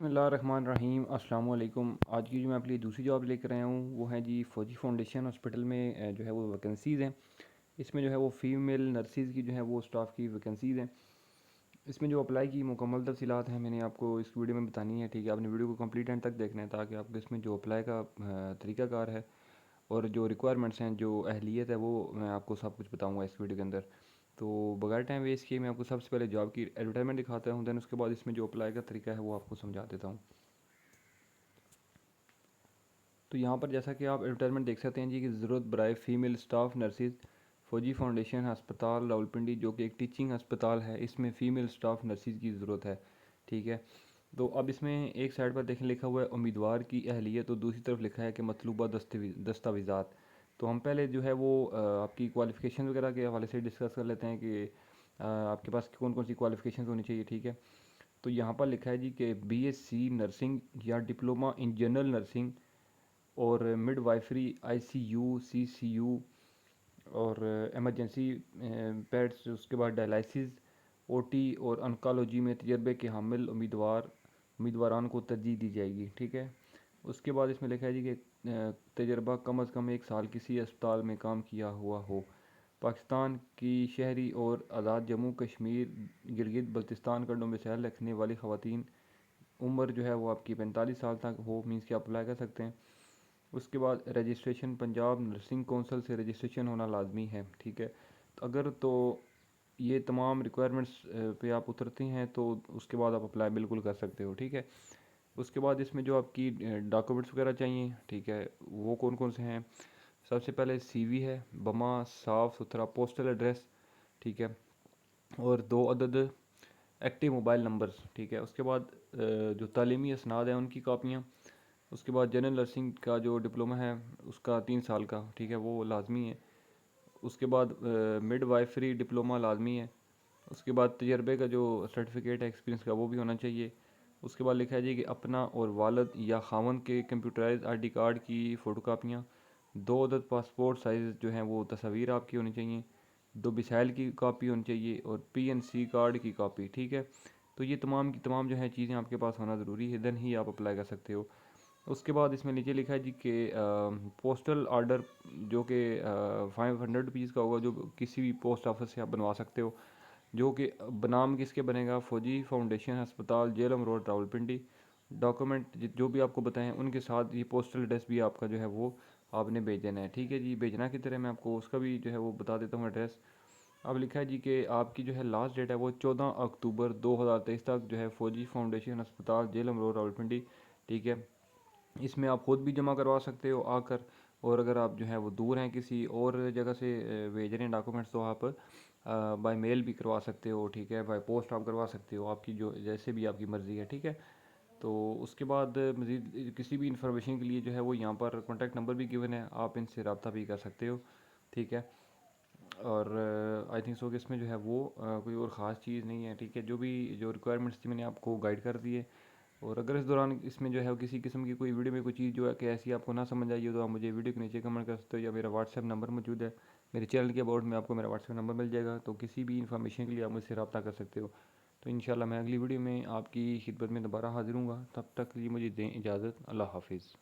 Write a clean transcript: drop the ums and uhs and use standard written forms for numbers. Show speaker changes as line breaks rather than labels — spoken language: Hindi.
बिस्मिल्लाहिर्रहमानिर्रहीम। अस्सलाम वालेकुम। आज की जो मैं आपके लिए दूसरी जॉब लेकर आया हूँ वो है जी फ़ौजी फाउंडेशन हॉस्पिटल में जो है वो वैकेंसीज़ हैं। इसमें जो है वो फ़ीमेल नर्सिज़ की जो है वो स्टाफ की वैकेंसीज़ हैं। इसमें जो अप्लाई की मुकम्मल तफ़सीलात हैं मैंने आपको इस वीडियो में बतानी है। ठीक है, आपने वीडियो को कंप्लीट एंड तक देखना है ताकि आपको इसमें जो अप्लाई का तरीक़ाकार है और जो रिक्वायरमेंट्स हैं, जो अहलियत है, वो मैं आपको सब कुछ बताऊँगा इस वीडियो के अंदर। तो बगैर टाइम वेस्ट किए मैं आपको सबसे पहले जॉब की एडवर्टाइजमेंट दिखाता हूँ, दैन उसके बाद इसमें जो अप्लाई का तरीका है वो आपको समझा देता हूँ। तो यहाँ पर जैसा कि आप एडवर्टाइजमेंट देख सकते हैं जी कि ज़रूरत बराए फ़ीमेल स्टाफ नर्सिस फ़ौजी फाउंडेशन अस्पताल रावलपिंडी, जो कि एक टीचिंग अस्पताल है, इसमें फ़ीमेल स्टाफ नर्सिस की ज़रूरत है। ठीक है, तो अब इसमें एक साइड पर देखें लिखा हुआ है उम्मीदवार की अहलियत, तो दूसरी तरफ लिखा है कि मतलूबा दस्तावेज़ात। तो हम पहले जो है वो आपकी क्वालिफ़िकेशन वगैरह के हवाले से डिस्कस कर लेते हैं कि आपके पास कौन कौन सी क्वालिफ़िकेशन होनी चाहिए। ठीक है, तो यहाँ पर लिखा है जी कि बीएससी नर्सिंग या डिप्लोमा इन जनरल नर्सिंग और मिडवाइफरी, आईसीयू, सीसीयू और एमरजेंसी पेड्स, उसके बाद डायलिसिस, ओटी और ऑन्कोलॉजी में तजर्बे के हामिल उम्मीदवारान को तरजीह दी जाएगी। ठीक है, उसके बाद इसमें लिखा है जी कि तजर्बा कम अज़ कम 1 साल किसी अस्पताल में काम किया हुआ हो। पाकिस्तान की शहरी और आज़ाद जम्मू कश्मीर गिलगित बल्तिस्तान का डोमिसाइल रखने वाली ख़वातीन, उम्र जो है वो आपकी 45 साल तक हो, मीन्स कि आप अप्लाई कर सकते हैं। उसके बाद रजिस्ट्रेशन पंजाब नर्सिंग कौंसल से रजिस्ट्रेशन होना लाजमी है। ठीक है, तो अगर तो ये तमाम रिक्वायरमेंट्स पे आप उतरते हैं तो उसके बाद आप अप्लाई बिल्कुल कर सकते हो। ठीक है, उसके बाद इसमें जो आपकी डॉक्यूमेंट्स वगैरह चाहिए, ठीक है, वो कौन कौन से हैं। सबसे पहले सीवी है, बमा साफ़ सुथरा पोस्टल एड्रेस, ठीक है, और 2 अदद एक्टिव मोबाइल नंबर्स। ठीक है, उसके बाद जो तालीमी असनाद हैं उनकी कापियाँ। उसके बाद जनरल नर्सिंग का जो डिप्लोमा है उसका 3 साल का, ठीक है, वो लाजमी है। उसके बाद मिड वाइफरी डिप्लोमा लाजमी है। उसके बाद तजर्बे का जो सर्टिफिकेट है एक्सपीरियंस का वो भी होना चाहिए। उसके बाद लिखा है जी कि अपना और वालद या खावन के कंप्यूटराइज आईडी कार्ड की फ़ोटो कापियाँ, 2 अदद पासपोर्ट साइज़ जो हैं वो तस्वीर आपकी होनी चाहिए, 2 बिसाइल की कापी होनी चाहिए और पीएनसी कार्ड की कापी। ठीक है, तो ये तमाम की तमाम जो है चीज़ें आपके पास होना ज़रूरी है, देन ही आप अप्लाई कर सकते हो। उसके बाद इसमें नीचे लिखा है जी कि पोस्टल आर्डर जो कि 500 रुपीज़ का होगा, जो किसी भी पोस्ट ऑफिस से आप बनवा सकते हो, जो कि बनाम किसके बनेगा, फ़ौजी फाउंडेशन अस्पताल जेलम रोड रावलपिंडी। डॉक्यूमेंट जो भी आपको बताएं उनके साथ ये पोस्टल एड्रेस भी आपका जो है वो आपने भेज देना है। ठीक है जी, भेजना की तरह मैं आपको उसका भी जो है वो बता देता हूँ एड्रेस। अब लिखा है जी कि आपकी जो है लास्ट डेट है वो 14 अक्टूबर 2023 तक जो है फ़ौजी फाउंडेशन अस्पताल जेलम रोड रावलपिंडी। ठीक है, इसमें आप ख़ुद भी जमा करवा सकते हो आकर, और अगर आप जो है वो दूर हैं किसी और जगह से भेज रहे हैं डॉक्यूमेंट्स, तो आप बाय मेल भी करवा सकते हो। ठीक है, बाय पोस्ट आप करवा सकते हो, आपकी जो जैसे भी आपकी मर्ज़ी है। ठीक है, तो उसके बाद मज़ीद किसी भी इंफॉर्मेशन के लिए जो है वो यहाँ पर कॉन्टैक्ट नंबर भी गिवन है, आप इनसे रब्ता भी कर सकते हो। ठीक है, और आई थिंक सो कि इसमें जो है वो कोई और ख़ास चीज़ नहीं है। ठीक है, जो भी जो रिक्वायरमेंट्स थी मैंने आपको गाइड कर दिए। और अगर इस दौरान इसमें जो है किसी किस्म की कोई वीडियो में कोई चीज़ जो है कि ऐसी आपको ना समझ आई हो, तो आप मुझे वीडियो के नीचे कमेंट कर सकते हो, या मेरा व्हाट्सएप नंबर मौजूद है मेरे चैनल के अबाउट में, आपको मेरा व्हाट्सएप नंबर मिल जाएगा, तो किसी भी इन्फॉर्मेशन के लिए आप मुझसे रब्ता कर सकते हो। तो इंशाल्लाह मैं अगली वीडियो में आपकी खिदमत में दोबारा हाजिर हूँगा, तब तक के लिए मुझे दें इजाज़त। अल्लाह हाफिज़।